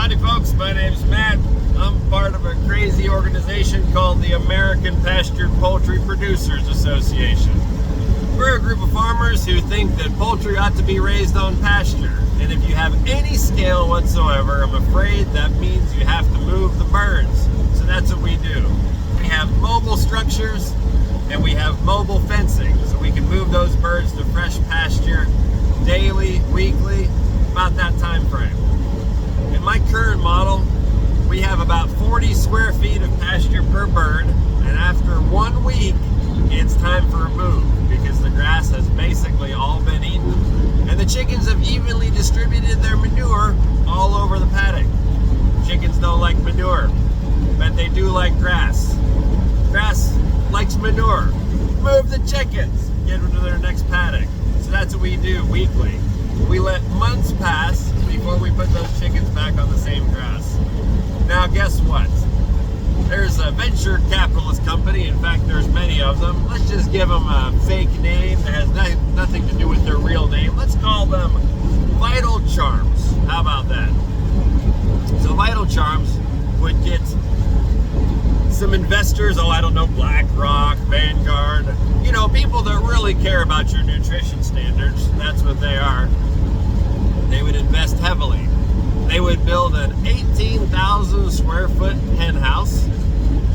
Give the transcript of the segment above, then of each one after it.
Howdy folks, my name's Matt. I'm part of a crazy organization called the American Pastured Poultry Producers Association. We're a group of farmers who think that poultry ought to be raised on pasture. And if you have any scale whatsoever, I'm afraid that means you have to move the birds. So that's what we do. We have mobile structures and we have mobile fencing. So we can move those birds to fresh pasture daily, weekly, about that time frame. In my current model, we have about 40 square feet of pasture per bird, and after 1 week, it's time for a move because the grass has basically all been eaten, and the chickens have evenly distributed their manure all over the paddock. Chickens don't like manure, but they do like grass. Grass likes manure. Move the chickens, get them to their next paddock. So that's what we do weekly. We let months pass before we put those chickens back on the same grass. Now guess what? There's a venture capitalist company, in fact there's many of them. Let's just give them a fake name that has nothing to do with their real name. Let's call them Vital Charms. How about that? So Vital Charms would get some investors, I don't know, BlackRock, Vanguard, people that really care about your nutrition standards. That's what they are. They would invest heavily. They would build an 18,000 square foot hen house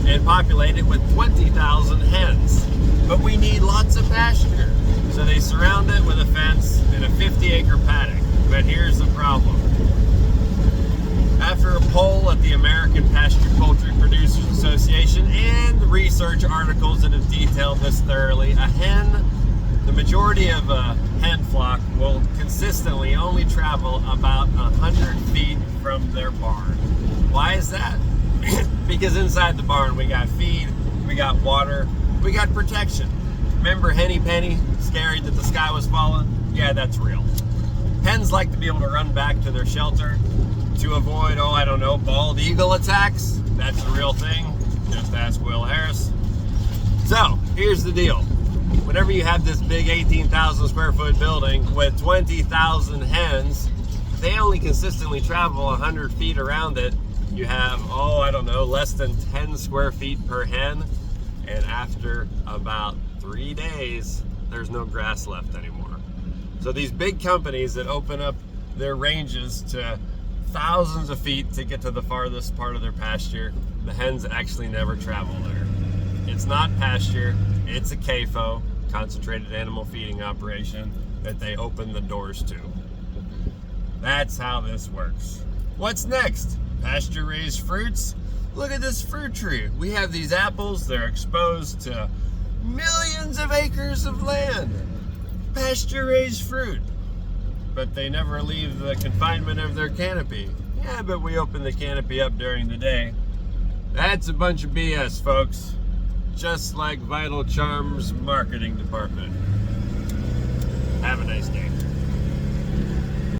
and populate it with 20,000 hens. But we need lots of pasture. So they surround it with a fence and a 50-acre paddock. But here's the problem. After a poll at the American Pastured Poultry Producers Association and research articles that have detailed this thoroughly, the majority of a hen flock will consistently only travel about 100 feet from their barn. Why is that? Because inside the barn we got feed, we got water, we got protection. Remember Henny Penny, scared that the sky was falling? Yeah, that's real. Hens like to be able to run back to their shelter to avoid, bald eagle attacks. That's a real thing. Just ask Will Harris. So, here's the deal. Whenever you have this big 18,000 square foot building with 20,000 hens, they only consistently travel 100 feet around it. You have, less than 10 square feet per hen. And after about 3 days, there's no grass left anymore. So these big companies that open up their ranges to thousands of feet to get to the farthest part of their pasture, the hens actually never travel there. It's not pasture, it's a CAFO, concentrated animal feeding operation, that they open the doors to. That's how this works. What's next? Pasture-raised fruits? Look at this fruit tree. We have these apples, they're exposed to millions of acres of land. Pasture-raised fruit. But they never leave the confinement of their canopy. Yeah, but we open the canopy up during the day. That's a bunch of BS, folks. Just like Vital Charms' marketing department. Have a nice day.